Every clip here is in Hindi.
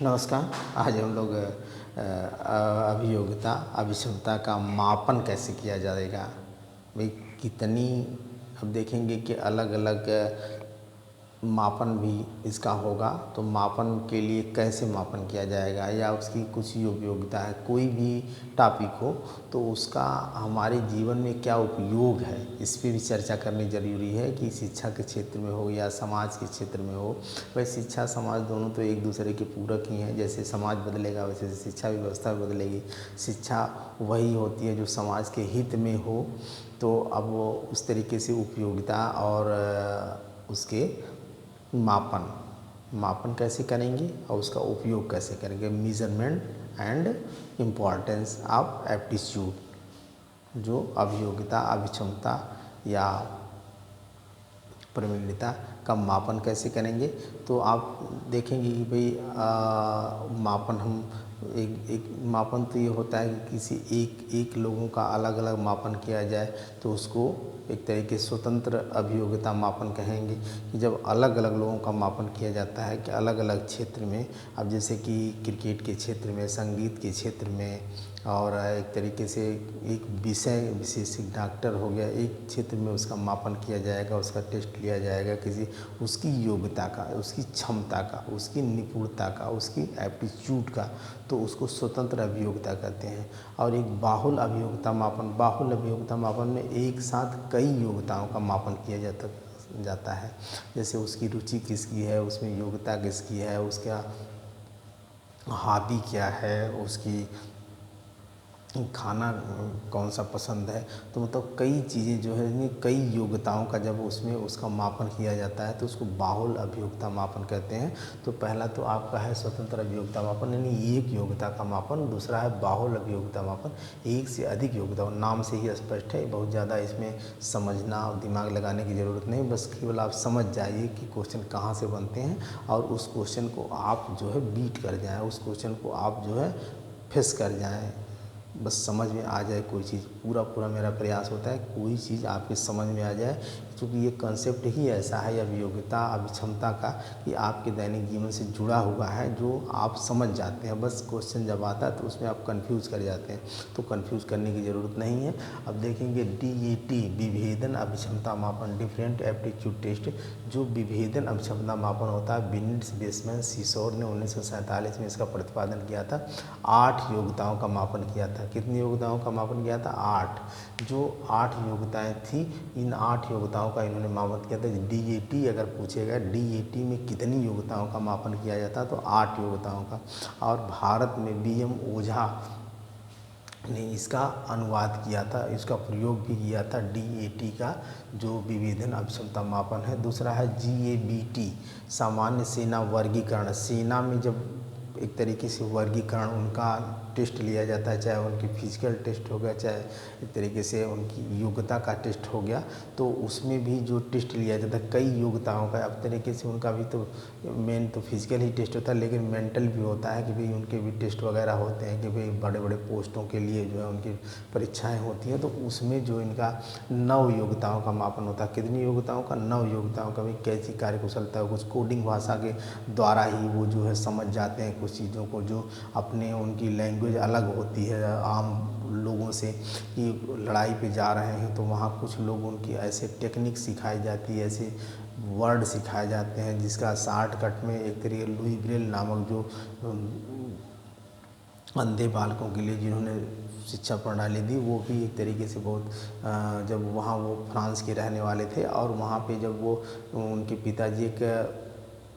नमस्कार। आज हम लोग अभियोग्यता अभिक्षमता का मापन कैसे किया जाएगा। भाई कितनी अब देखेंगे कि अलग अलग मापन भी इसका होगा, तो मापन के लिए कैसे मापन किया जाएगा या उसकी कुछ उपयोगिता है। कोई भी टॉपिक हो तो उसका हमारे जीवन में क्या उपयोग है, इस पे भी चर्चा करनी ज़रूरी है कि शिक्षा के क्षेत्र में हो या समाज के क्षेत्र में हो। वैसे शिक्षा समाज दोनों तो एक दूसरे के पूरक ही हैं। जैसे समाज बदलेगा वैसे शिक्षा व्यवस्था भी बदलेगी। शिक्षा वही होती है जो समाज के हित में हो, तो अब वो उस तरीके से उपयोगिता और उसके मापन कैसे करेंगे और उसका उपयोग कैसे करेंगे। Measurement and importance of aptitude, जो अभियोग्यता अभिक्षमता या प्रवीणता का मापन कैसे करेंगे। तो आप देखेंगे कि भाई मापन हम एक मापन तो ये होता है कि किसी एक लोगों का अलग अलग मापन किया जाए तो उसको एक तरीके से स्वतंत्र अभियोग्यता मापन कहेंगे। कि जब अलग अलग लोगों का मापन किया जाता है कि अलग अलग क्षेत्र में, अब जैसे कि क्रिकेट के क्षेत्र में, संगीत के क्षेत्र में, और एक तरीके से एक विषय विशेषज्ञ डॉक्टर हो गया, एक क्षेत्र में उसका मापन किया जाएगा, उसका टेस्ट लिया जाएगा किसी उसकी योग्यता का, उसकी क्षमता का, उसकी निपुणता का, उसकी एप्टीट्यूड का, तो उसको स्वतंत्र अभियोग्यता कहते हैं। और एक बाहुल अभियोग्यता मापन में एक साथ कई योग्यताओं का मापन किया जाता है। जैसे उसकी रुचि किसकी है, उसमें योग्यता किसकी है, उसका हॉबी क्या है, उसकी खाना कौन सा पसंद है, तो मतलब कई चीज़ें जो है, कई योग्यताओं का जब उसमें उसका मापन किया जाता है तो उसको बाहुल अभियोग्यता मापन कहते हैं। तो पहला तो आपका है स्वतंत्र अभियोग्यता मापन, यानी एक योग्यता का मापन। दूसरा है बाहुल अभियोग्यता मापन, एक से अधिक योग्यता। नाम से ही स्पष्ट है, बहुत ज़्यादा इसमें समझना और दिमाग लगाने की ज़रूरत नहीं, बस केवल आप समझ जाइए कि क्वेश्चन कहाँ से बनते हैं और उस क्वेश्चन को आप जो है बीट कर जाएँ, उस क्वेश्चन को आप जो है फेस कर जाएँ। बस समझ में आ जाए कोई चीज़, पूरा मेरा प्रयास होता है कोई चीज़ आपके समझ में आ जाए, क्योंकि ये कंसेप्ट ही ऐसा है अभियोग्यता अभिक्षमता का कि आपके दैनिक जीवन से जुड़ा हुआ है, जो आप समझ जाते हैं। बस क्वेश्चन जब आता है तो उसमें आप कंफ्यूज कर जाते हैं, तो कंफ्यूज करने की ज़रूरत नहीं है। अब देखेंगे DET विभेदन अभिक्षमता मापन, डिफरेंट एप्टीट्यूड टेस्ट, जो विभेदन अभिक्षमता मापन होता है। बिनिट्स बेसमैन सीसोर ने 1947 में इसका प्रतिपादन किया था। 8 योग्यताओं का मापन किया था। कितनी योग्यताओं का मापन किया था? 8। जो 8 योग्यताएं थी, इन 8 योग्यताओं का इन्होंने मापन किया था। DET अगर पूछेगा DET में कितनी योग्यताओं का मापन किया जाता, तो 8 योग्यताओं का। और भारत में BM ओझा ने इसका अनुवाद किया था, इसका प्रयोग भी किया था DET का, जो विभेदन अभिक्षमता मापन है। दूसरा है GABT सामान्य सेना वर्गीकरण। सेना में जब एक तरीके से वर्गीकरण उनका टेस्ट लिया जाता है, चाहे उनकी फिजिकल टेस्ट हो गया, चाहे एक तरीके से उनकी योग्यता का टेस्ट हो गया, तो उसमें भी जो टेस्ट लिया जाता है कई योग्यताओं का। अब तरीके से उनका भी तो मेन तो फिजिकल ही टेस्ट होता है, लेकिन मेंटल भी होता है कि भाई उनके भी टेस्ट वगैरह होते हैं कि भाई बड़े बड़े पोस्टों के लिए जो है उनकी परीक्षाएँ होती हैं। तो उसमें जो इनका 9 योग्यताओं का मापन होता है। कितनी योग्यताओं का? 9 योग्यताओं का। भाई कैसी कार्यकुशलता है, कुछ कोडिंग भाषा के द्वारा ही वो जो है समझ जाते हैं कुछ चीज़ों को, जो अपने उनकी लैंग्वेज अलग होती है आम लोगों से, कि लड़ाई पे जा रहे हैं तो वहाँ कुछ लोग उनकी ऐसे टेक्निक सिखाई जाती है, ऐसे वर्ड सिखाए जाते हैं जिसका शॉर्टकट में एक तरीके लुई ब्रेल नामक जो अंधे बालकों के लिए जिन्होंने शिक्षा प्रणाली दी, वो भी एक तरीके से बहुत जब वहाँ वो फ्रांस के रहने वाले थे और वहाँ पे जब वो उनके पिताजी एक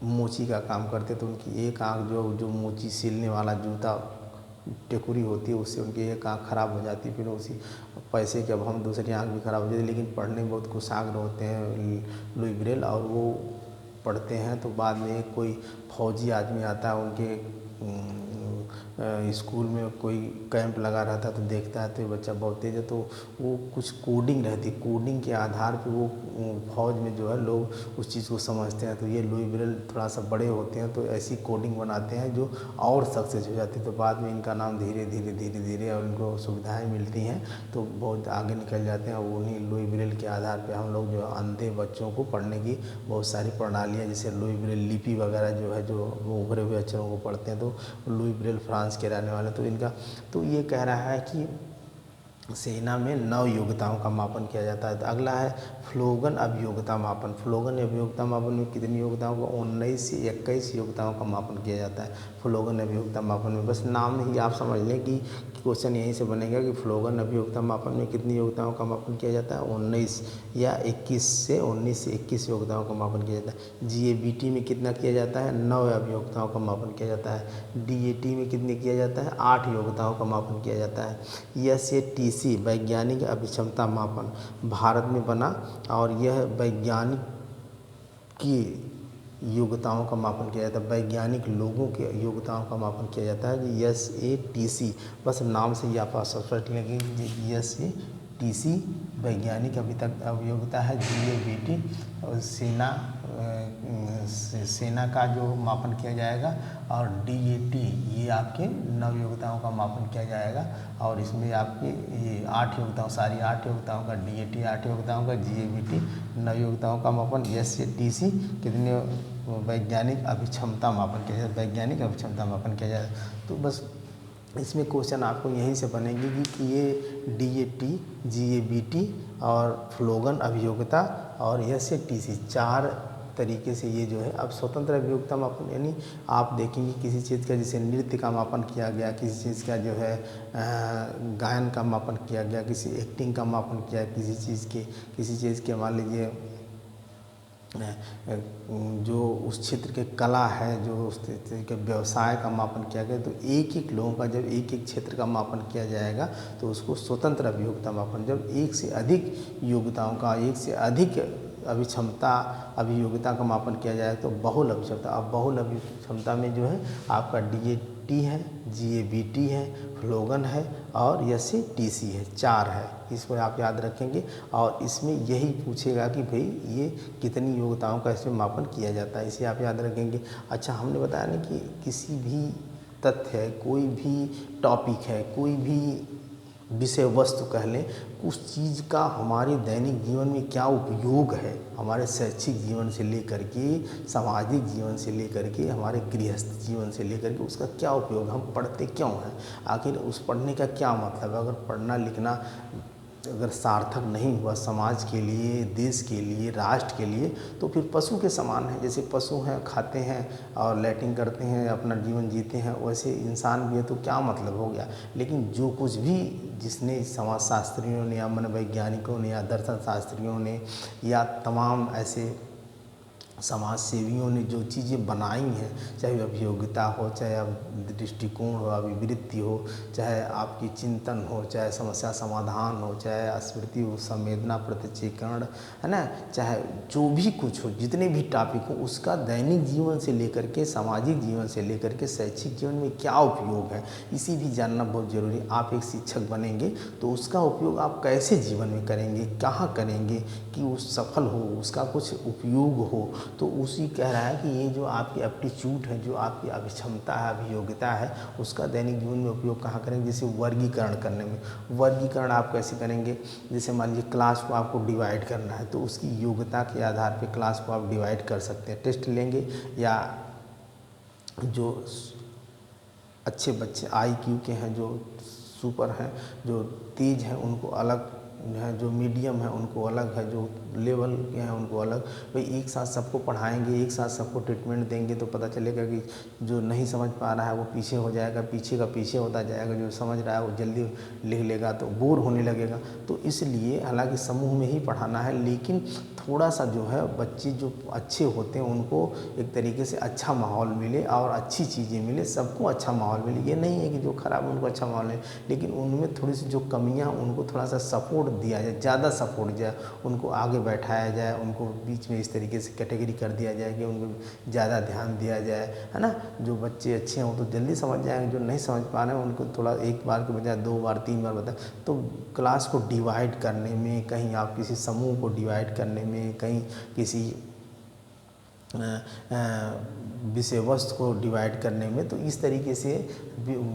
मोची का काम करते तो उनकी एक आँख जो मोची सिलने वाला जूता टेकुरी होती है उससे उनकी एक आँख ख़राब हो जाती है। फिर उसी पैसे के अब हम दूसरी आँख भी ख़राब हो जाती है, लेकिन पढ़ने में बहुत कुशाग्र होते हैं लुई ब्रेल, और वो पढ़ते हैं तो बाद में कोई फौजी आदमी आता है उनके स्कूल में कोई कैंप लगा रहता है तो देखता है तो ये बच्चा बहुत तेज़ है, तो वो कुछ कोडिंग रहती है, कोडिंग के आधार पे वो फौज में जो है लोग उस चीज़ को समझते हैं। तो ये लुई ब्रेल थोड़ा सा बड़े होते हैं तो ऐसी कोडिंग बनाते हैं जो और सक्सेस हो जाती है। तो बाद में इनका नाम धीरे धीरे धीरे धीरे और इनको सुविधाएँ मिलती हैं तो बहुत आगे निकल जाते हैं। उन्हीं लुई ब्रेल के आधार पे हम लोग जो अंधे बच्चों को पढ़ने की बहुत सारी प्रणालियाँ, जैसे लुई ब्रेल लिपि वगैरह जो है, जो उभरे हुए अक्षरों को पढ़ते हैं, तो लुई ब्रेल फ्रांस के रहने वाले। तो इनका तो ये कह रहा है कि सेना में 9 योग्यताओं का मापन किया जाता है। तो अगला है फ्लोगन अभियोग्यता मापन। फ्लोगन अभियोग्यता मापन में कितनी योग्यताओं का 19 से 21 योग्यताओं का मापन किया जाता है। फ्लोगन अभियोग्यता मापन में बस नाम ही आप समझ लें कि क्वेश्चन यहीं से बनेगा कि फ्लोगन अभियोग्यता मापन में कितनी योग्यताओं का मापन किया जाता है। 19 या 21 से 21 योग्यताओं का मापन किया जाता है। जीएबीटी में कितना किया जाता है, 9 अभियोग्यताओं का मापन किया जाता है। डीएटी में कितने किया जाता है, 8 योग्यताओं का मापन किया जाता है। एसएटीसी वैज्ञानिक अभिक्षमता मापन भारत में बना और यह वैज्ञानिक की योग्यताओं का मापन किया जाता है, वैज्ञानिक लोगों के योग्यताओं का मापन किया जाता है। एसएटीसी बस नाम से ही आप स्पष्ट लगेगी, एसएटीसी वैज्ञानिक अभी तक अभियोग्यता है। जीएबीटी और सेना का जो मापन किया जाएगा, और डीएटी ये आपके 9 योग्यताओं का मापन किया जाएगा। और इसमें आपके ये 8 योग्यताओं, सारी 8 योग्यताओं का, डीएटी 8 योग्यताओं का, जीएबीटी 9 योग्यताओं का मापन, एसएटीसी कितने वैज्ञानिक अभिक्षमता मापन किया जाए, वैज्ञानिक अभिक्षमता मापन किया जाए। तो बस इसमें क्वेश्चन आपको यहीं से बनेगी कि ये डीएटी, जीएबीटी और फ्लोगन अभियोग्यता और एसएटीसी 4 तरीके से ये जो है। अब स्वतंत्र अभियोग्यता मापन यानी आप देखेंगे किसी चीज़ का, जैसे नृत्य का मापन किया गया, किसी चीज़ का जो है गायन का मापन किया गया, किसी एक्टिंग का मापन किया, किसी चीज़ के मान लीजिए जो उस क्षेत्र के कला है, जो उस क्षेत्र के व्यवसाय का मापन किया गया। तो एक एक लोगों का जब एक एक क्षेत्र का मापन किया जाएगा तो उसको स्वतंत्र अभियोग्यता मापन। जब एक से अधिक योग्यताओं का, एक से अधिक अभियोग्यता का मापन किया जाए तो बहुल अभिक्षमता। अब बहुल अभिक्षमता में जो है आपका डीएटी है, जीएबीटी है, फ्लोगन है और एसएटीसी है, 4 है। इसको आप याद रखेंगे और इसमें यही पूछेगा कि भाई ये कितनी योग्यताओं का इसमें मापन किया जाता है, इसे आप याद रखेंगे। अच्छा, हमने बताया ना कि किसी भी तथ्य है, कोई भी टॉपिक है, कोई भी विषय वस्तु कह लें, उस चीज़ का हमारे दैनिक जीवन में क्या उपयोग है, हमारे शैक्षिक जीवन से लेकर के सामाजिक जीवन से लेकर के हमारे गृहस्थ जीवन से लेकर के उसका क्या उपयोग, हम पढ़ते क्यों हैं, आखिर उस पढ़ने का क्या मतलब है। अगर पढ़ना लिखना अगर सार्थक नहीं हुआ समाज के लिए, देश के लिए, राष्ट्र के लिए, तो फिर पशु के समान है। जैसे पशु हैं, खाते हैं और लैट्रिन करते हैं, अपना जीवन जीते हैं, वैसे इंसान भी है, तो क्या मतलब हो गया। लेकिन जो कुछ भी जिसने समाजशास्त्रियों ने या मनोवैज्ञानिकों ने या दर्शन शास्त्रियों ने या तमाम ऐसे समाज सेवियों ने जो चीज़ें बनाई हैं, चाहे अभियोग्यता हो, चाहे दृष्टिकोण हो, अभिवृत्ति हो, चाहे आपकी चिंतन हो, चाहे समस्या समाधान हो, चाहे स्मृति हो, संवेदना प्रत्यक्षीकरण है ना, चाहे जो भी कुछ हो, जितने भी टॉपिक हो, उसका दैनिक जीवन से लेकर के सामाजिक जीवन से लेकर के शैक्षिक जीवन में क्या उपयोग है, इसी भी जानना बहुत ज़रूरी है। आप एक शिक्षक बनेंगे तो उसका उपयोग आप कैसे जीवन में करेंगे, कहाँ करेंगे कि वो सफल हो, उसका कुछ उपयोग हो। तो उसी कह रहा है कि ये जो आपकी एप्टीट्यूड है, जो आपकी अभिक्षमता है, अभियोग्यता है, उसका दैनिक जीवन में उपयोग कहाँ करेंगे। जैसे वर्गीकरण करने में, वर्गीकरण आप कैसे करेंगे, जैसे मान लीजिए क्लास को आपको डिवाइड करना है तो उसकी योग्यता के आधार पे क्लास को आप डिवाइड कर सकते हैं। टेस्ट लेंगे या जो अच्छे बच्चे IQ के हैं, जो सुपर हैं, जो तेज हैं, उनको अलग है, जो मीडियम है उनको अलग है, जो लेवल के हैं उनको अलग। भाई एक साथ सबको पढ़ाएंगे, एक साथ सबको ट्रीटमेंट देंगे तो पता चलेगा कि जो नहीं समझ पा रहा है वो पीछे हो जाएगा, पीछे का पीछे होता जाएगा, जो समझ रहा है वो जल्दी लिख लेगा तो बोर होने लगेगा। तो इसलिए हालांकि समूह में ही पढ़ाना है, लेकिन थोड़ा सा जो है बच्चे जो अच्छे होते हैं उनको एक तरीके से अच्छा माहौल मिले और अच्छी चीज़ें मिले, सबको अच्छा माहौल मिले। ये नहीं है कि जो खराब उनको अच्छा माहौल है, लेकिन उनमें थोड़ी सी जो कमियां उनको थोड़ा सा सपोर्ट दिया जाए, ज़्यादा सपोर्ट दिया, उनको आगे बैठाया जाए, उनको बीच में इस तरीके से कैटेगरी कर दिया जाए कि उनको ज़्यादा ध्यान दिया जाए, है ना। जो बच्चे अच्छे हैं वो तो जल्दी समझ जाएंगे, जो नहीं समझ पा रहे हैं उनको थोड़ा एक बार के बजाय 2 बार 3 बार बताएं। तो क्लास को डिवाइड करने में, कहीं आप किसी समूह को डिवाइड करने में, कहीं किसी विषय वस्तु को डिवाइड करने में, तो इस तरीके से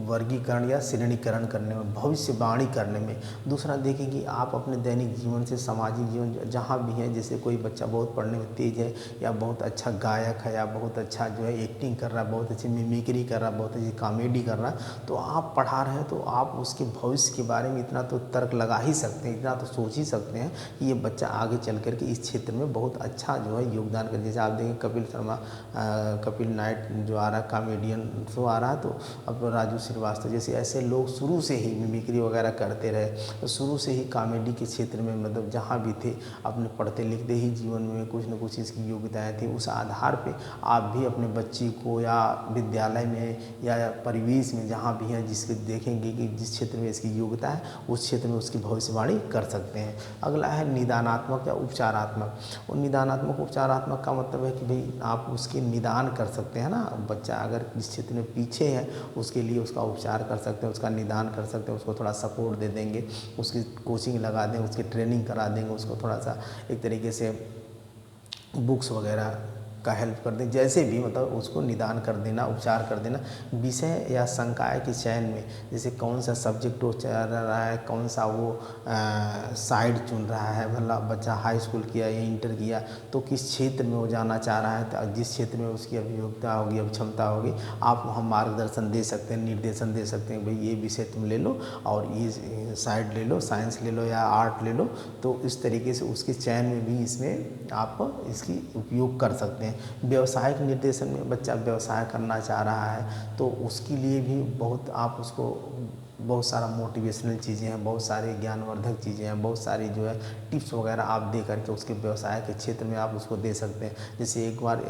वर्गीकरण या श्रेणीकरण करने में, भविष्यवाणी करने में। दूसरा देखिए कि आप अपने दैनिक जीवन से सामाजिक जीवन जहाँ भी है, जैसे कोई बच्चा बहुत पढ़ने में तेज है या बहुत अच्छा गायक है या बहुत अच्छा जो है एक्टिंग कर रहा है, बहुत अच्छी मिमिक्री कर रहा है, बहुत अच्छी कॉमेडी कर रहा है, तो आप पढ़ा रहे हैं तो आप उसके भविष्य के बारे में इतना तो तर्क लगा ही सकते हैं, इतना तो सोच ही सकते हैं कि ये बच्चा आगे चल करके इस क्षेत्र में बहुत अच्छा जो है योगदान कर। जैसे आप देखें कपिल शर्मा, कपिल नाइट जो आ रहा है कॉमेडियन शो आ रहा है, तो अब राजू श्रीवास्तव जैसे ऐसे लोग शुरू से ही मिमिक्री वगैरह करते रहे, तो शुरू से ही कॉमेडी के क्षेत्र में मतलब जहाँ भी थे अपने पढ़ते लिखते ही जीवन में कुछ न कुछ इसकी योग्यताएँ थी। उस आधार पे आप भी अपने बच्ची को या विद्यालय में या परिवेश में जहाँ भी हैं जिसके देखेंगे कि जिस क्षेत्र में इसकी योग्यता है उस क्षेत्र में उसकी भविष्यवाणी कर सकते हैं। अगला है निदानात्मक या उपचारात्मक। और निदानात्मक उपचारात्मक का मतलब है कि भाई आप उसके निदान कर सकते हैं ना। बच्चा अगर इस क्षेत्र में पीछे है उसके लिए उसका उपचार कर सकते हैं, उसका निदान कर सकते हैं, उसको थोड़ा सपोर्ट दे देंगे, उसकी कोचिंग लगा देंगे, उसकी ट्रेनिंग करा देंगे, उसको थोड़ा सा एक तरीके से बुक्स वगैरह का हेल्प कर दें, जैसे भी मतलब उसको निदान कर देना, उपचार कर देना। विषय या संकाय के चयन में, जैसे कौन सा सब्जेक्ट वो चल रहा है, कौन सा वो साइड चुन रहा है, मतलब बच्चा हाई स्कूल किया या इंटर किया तो किस क्षेत्र में वो जाना चाह रहा है, तो जिस क्षेत्र में उसकी अभियोग्यता होगी, क्षमता होगी, आप वहाँ मार्गदर्शन दे सकते हैं, निर्देशन दे सकते हैं, भाई ये विषय तुम ले लो और ये साइड ले लो, साइंस ले लो या आर्ट ले लो। तो इस तरीके से उसके चयन में भी इसमें आप इसकी उपयोग कर सकते हैं। व्यवसायिक निर्देशन में बच्चा व्यवसाय करना चाह रहा है तो उसके लिए भी बहुत आप उसको बहुत सारा मोटिवेशनल चीज़ें हैं, बहुत सारी ज्ञानवर्धक चीज़ें हैं, बहुत सारी जो है टिप्स वगैरह आप दे करके उसके व्यवसाय के क्षेत्र में आप उसको दे सकते हैं। जैसे एक बार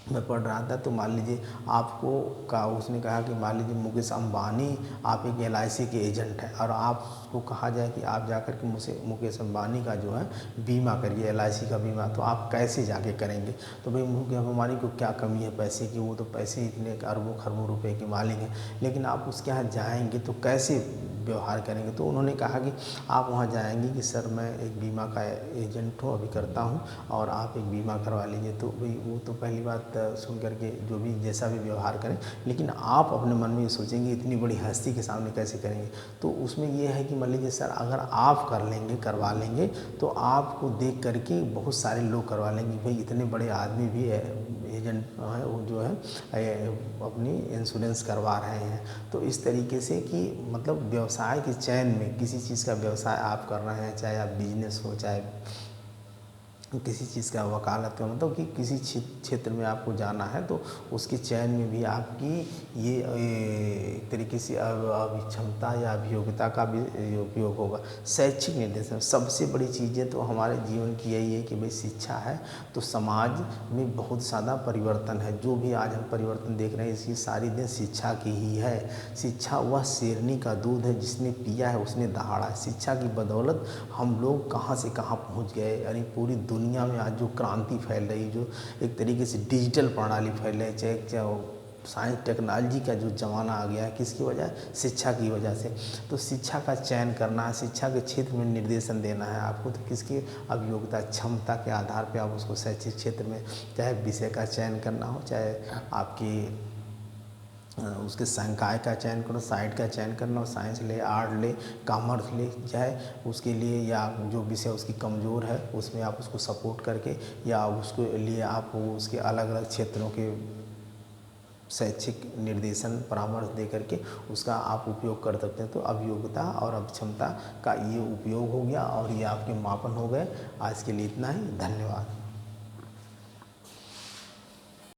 मैं पढ़ रहा था तो मान लीजिए आपको का उसने कहा कि मान लीजिए मुकेश अंबानी आप एक LIC के एजेंट हैं और आपको कहा जाए कि आप जाकर के मुकेश अंबानी का जो है बीमा करिए, LIC का बीमा, तो आप कैसे जाके करेंगे। तो भाई मुकेश अंबानी को क्या कमी है पैसे की, वो तो पैसे इतने अरबों खरबों रुपए के मालिक हैं, लेकिन आप उसके यहाँ जाएंगे तो कैसे व्यवहार करेंगे। तो उन्होंने कहा कि आप वहाँ जाएंगे कि सर मैं एक बीमा का एजेंट हूँ, अभी करता हूँ और आप एक बीमा करवा लीजिए। तो भाई वो तो पहली बात सुन करके जो भी जैसा भी व्यवहार करें, लेकिन आप अपने मन में ये सोचेंगे इतनी बड़ी हस्ती के सामने कैसे करेंगे। तो उसमें ये है कि मान लीजिए सर अगर आप कर लेंगे, करवा लेंगे, तो आपको देख करके बहुत सारे लोग करवा लेंगे, भाई इतने बड़े आदमी भी है एजेंट है वो जो है अपनी इंश्योरेंस करवा रहे हैं। तो इस तरीके से कि मतलब व्यवसाय के चयन में, किसी चीज़ का व्यवसाय आप कर रहे हैं, चाहे आप बिजनेस हो, चाहे किसी चीज़ का वकालत का, मतलब कि किसी क्षेत्र में आपको जाना है तो उसके चयन में भी आपकी ये एक तरीके से क्षमता या अभियोग्यता का भी उपयोग होगा। शैक्षिक निर्देशन, सबसे बड़ी चीज़ें तो हमारे जीवन की यही है कि भाई शिक्षा है तो समाज में बहुत ज़्यादा परिवर्तन है। जो भी आज हम परिवर्तन देख रहे हैं इसकी सारी देन शिक्षा की ही है। शिक्षा वह शेरनी का दूध है, जिसने पिया है उसने दहाड़ा है। शिक्षा की बदौलत हम लोग कहाँ से कहाँ पहुँच गए। यानी पूरी दुनिया में आज जो क्रांति फैल रही, जो एक तरीके से डिजिटल प्रणाली फैल रही, चाहे साइंस टेक्नोलॉजी का जो ज़माना आ गया है, किसकी वजह, शिक्षा की वजह से। तो शिक्षा का चयन करना है, शिक्षा के क्षेत्र में निर्देशन देना है आपको, तो किसकी अभियोग्यता, क्षमता के आधार पे आप उसको शैक्षिक क्षेत्र में चाहे विषय का चयन करना हो, चाहे आपकी उसके संकाय का चयन करो, साइड का चयन करना हो, साइंस ले, आर्ट ले, कॉमर्स ले, चाहे उसके लिए या जो विषय उसकी कमज़ोर है उसमें आप उसको सपोर्ट करके या उसके लिए आप उसके अलग अलग क्षेत्रों के शैक्षिक निर्देशन परामर्श दे करके उसका आप उपयोग कर सकते हैं। तो अभियोग्यता और अक्षमता का ये उपयोग हो गया और ये आपके मापन हो गए। आज के लिए इतना ही, धन्यवाद।